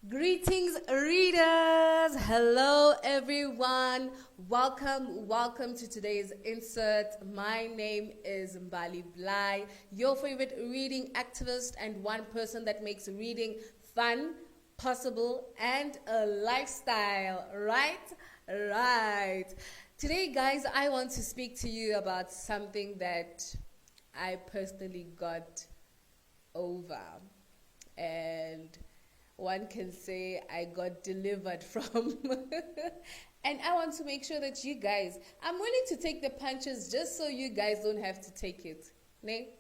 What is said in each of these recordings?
Greetings, readers. Hello, everyone. Welcome to today's insert. My name is Mbali Blai, your favorite reading activist and one person that makes reading fun, possible, and a lifestyle. Right. Today, guys, I want to speak to you about something that I personally got over. And one can say I got delivered from. And I want to make sure that you guys, I'm willing to take the punches just so you guys don't have to take it. Nay?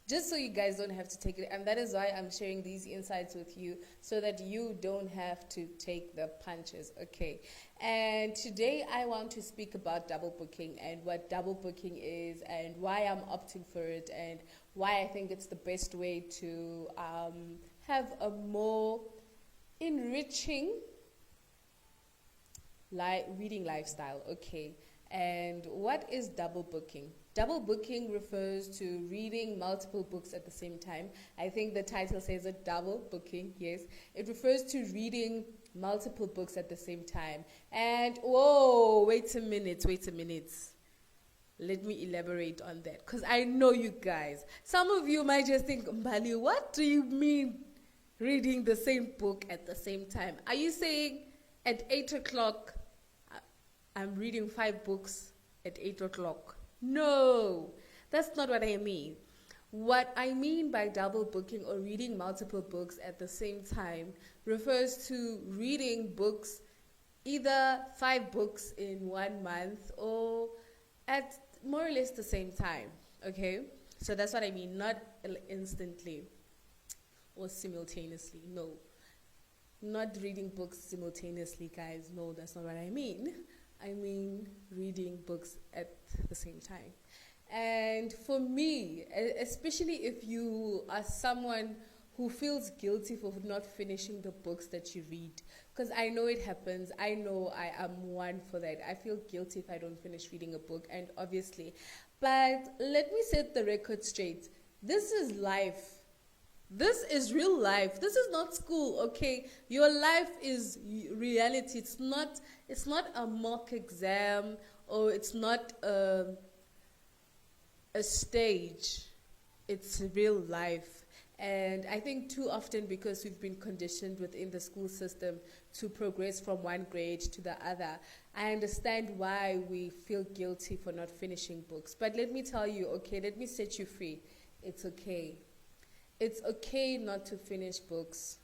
Just so you guys don't have to take it. And that is why I'm sharing these insights with you so that you don't have to take the punches. Okay. And today I want to speak about double booking and what double booking is and why I'm opting for it and why I think it's the best way to have a more enriching reading lifestyle. Okay. And what is double booking? Double booking refers to reading multiple books at the same time. I think the title says it, double booking. Yes, it refers to reading multiple books at the same time. And whoa, wait a minute. Let me elaborate on that, because I know you guys, some of you might just think, Mbali, what do you mean reading the same book at the same time? Are you saying at 8 o'clock I'm reading 5 books at 8 o'clock? No, that's not what I mean. What I mean by double booking or reading multiple books at the same time refers to reading books, either 5 books in 1 month or at more or less the same time. Okay? So that's what I mean, not instantly or simultaneously. No. Not reading books simultaneously, guys. No, that's not what I mean. I mean reading books at the same time. And for me, especially if you are someone who feels guilty for not finishing the books that you read, because I know it happens. I know I am one for that. I feel guilty if I don't finish reading a book, and obviously. But let me set the record straight. This is life. This is real life. This is not school, okay? Your life is reality. It's not a mock exam, or it's not a stage. It's real life. And I think too often, because we've been conditioned within the school system to progress from one grade to the other, I understand why we feel guilty for not finishing books. But let me tell you, okay, let me set you free. It's okay. It's okay not to finish books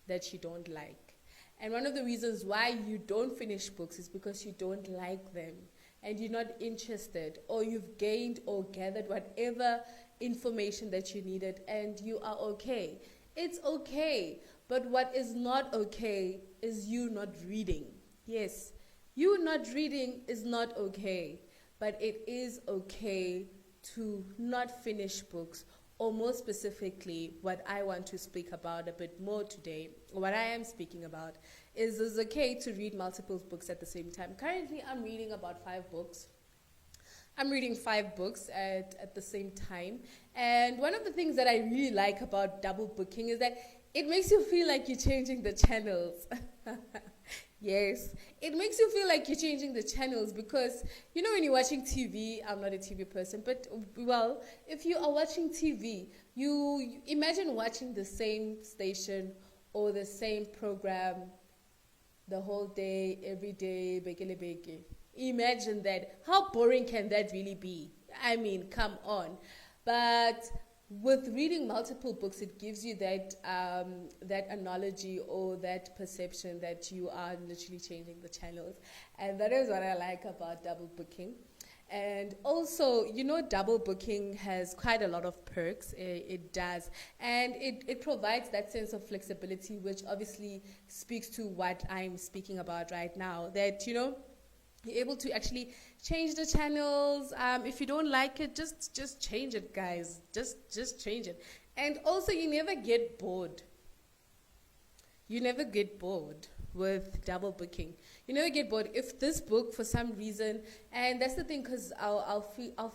that you don't like. And one of the reasons why you don't finish books is because you don't like them and you're not interested, or you've gained or gathered whatever information that you needed and you are okay. It's okay. But what is not okay is you not reading. Yes, you not reading is not okay. But it is okay to not finish books, or more specifically, what I want to speak about a bit more today, what I am speaking about, is it's okay to read multiple books at the same time. Currently, I'm reading about 5 books. I'm reading 5 books at the same time. And one of the things that I really like about double booking is that it makes you feel like you're changing the channels. Yes, it makes you feel like you're changing the channels, because, you know, when you're watching TV, I'm not a TV person, but, well, if you are watching TV, you imagine watching the same station or the same program the whole day, every day, bekele beke. Imagine that. How boring can that really be? I mean, come on. But with reading multiple books, it gives you that that analogy or that perception that you are literally changing the channels. And that is what I like about double booking. And also, you know, double booking has quite a lot of perks. It does. And it provides that sense of flexibility, which obviously speaks to what I'm speaking about right now. That, you know, you're able to actually change the channels. If you don't like it, just change it, guys. Just change it. And also, you never get bored. You never get bored with double booking. You never get bored. If this book, for some reason, and that's the thing, because our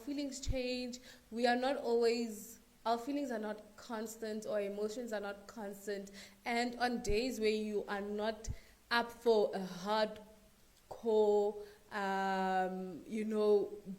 feelings change. We are not always Our feelings are not constant, or emotions are not constant. And on days where you are not up for a hardcore,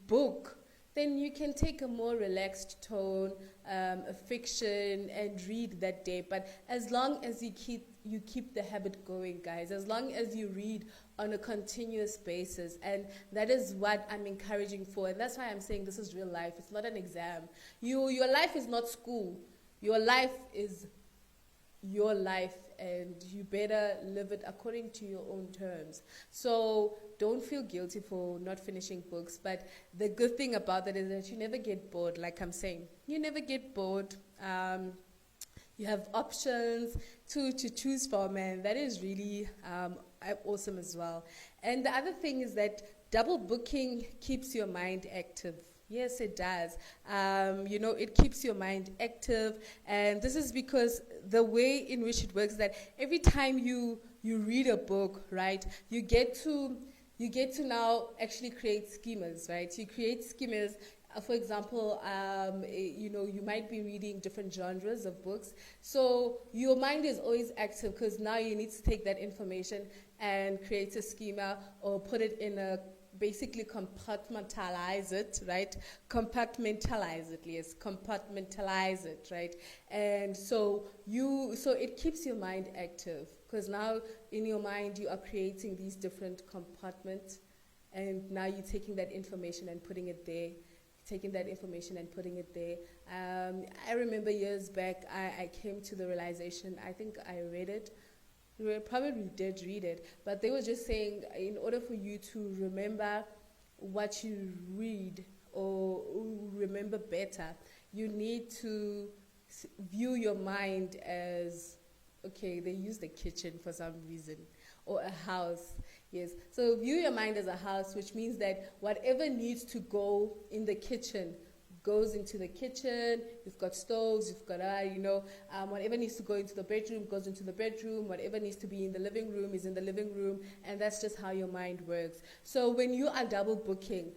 book, then you can take a more relaxed tone, a fiction, and read that day. But as long as you keep the habit going, guys, as long as you read on a continuous basis, and that is what I'm encouraging for, and that's why I'm saying this is real life. It's not an exam. Your life is not school. Your life is your life, and you better live it according to your own terms. So don't feel guilty for not finishing books, but the good thing about that is that you never get bored. Like I'm saying, you never get bored. You have options to choose from, and that is really awesome as well. And the other thing is that double booking keeps your mind active. Yes, it does. It keeps your mind active, and this is because the way in which it works is that every time you read a book, right, you get to now actually create schemas, right? You create schemas. For example, you might be reading different genres of books, so your mind is always active because now you need to take that information and create a schema or put it in a basically compartmentalize it, right? Compartmentalize it, right? And so it keeps your mind active because now in your mind you are creating these different compartments, and now you're taking that information and putting it there. I remember years back, I came to the realization, I think I read it, probably did read it, but they were just saying in order for you to remember what you read or remember better, you need to view your mind as, okay, they use the kitchen for some reason, or a house. Yes, so view your mind as a house, which means that whatever needs to go in the kitchen goes into the kitchen. You've got stoves, you've got, whatever needs to go into the bedroom goes into the bedroom. Whatever needs to be in the living room is in the living room. And that's just how your mind works. So when you are double booking,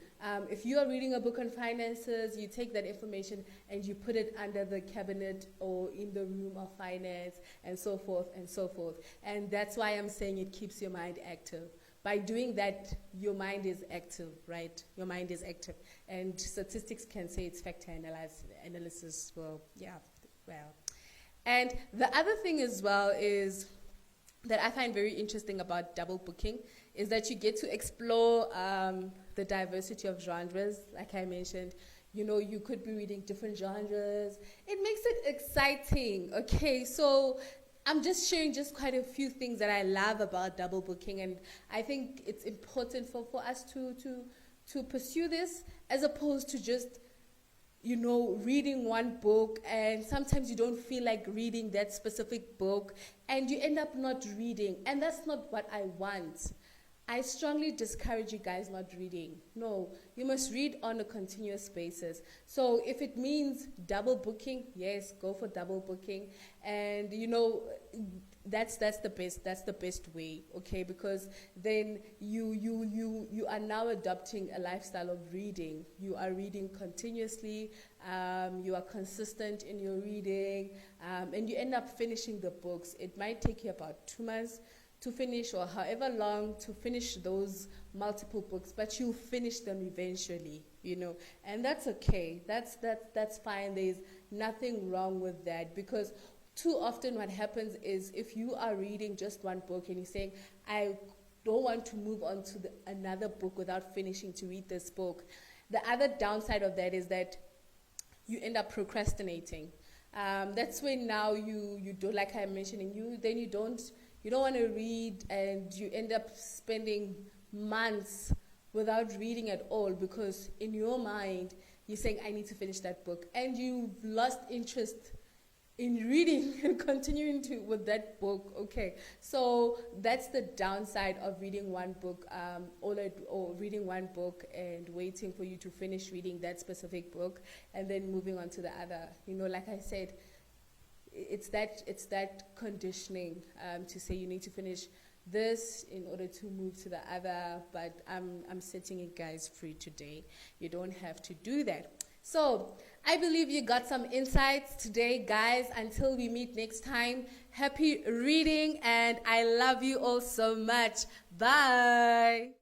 if you are reading a book on finances, you take that information and you put it under the cabinet or in the room of finance, and so forth and so forth. And that's why I'm saying it keeps your mind active. By doing that, your mind is active, right? Your mind is active. And statistics can say it's factor analysis. Well. And the other thing as well is that I find very interesting about double booking is that you get to explore the diversity of genres, like I mentioned. You could be reading different genres. It makes it exciting, okay? So I'm just sharing just quite a few things that I love about double booking, and I think it's important for us to pursue this as opposed to just, reading one book, and sometimes you don't feel like reading that specific book and you end up not reading, and that's not what I want. I strongly discourage you guys not reading. No, you must read on a continuous basis. So if it means double booking, yes, go for double booking. And that's the best way, okay? Because then you are now adopting a lifestyle of reading. You are reading continuously, you are consistent in your reading, and you end up finishing the books. It might take you about 2 months to finish, or however long to finish those multiple books, but you'll finish them eventually, and that's okay. That's fine. There's nothing wrong with that, because too often what happens is if you are reading just one book and you're saying, I don't want to move on to another book without finishing to read this book, the other downside of that is that you end up procrastinating. That's when now you do, like I mentioned, and you don't want to read, and you end up spending months without reading at all, because in your mind you're saying, I need to finish that book, and you've lost interest in reading and continuing with that book. Okay, so that's the downside of reading one book, or reading one book and waiting for you to finish reading that specific book and then moving on to the other. Like I said, it's that conditioning to say you need to finish this in order to move to the other, but I'm setting you guys free today. You don't have to do that. So, I believe you got some insights today, guys. Until we meet next time, happy reading, and I love you all so much. Bye.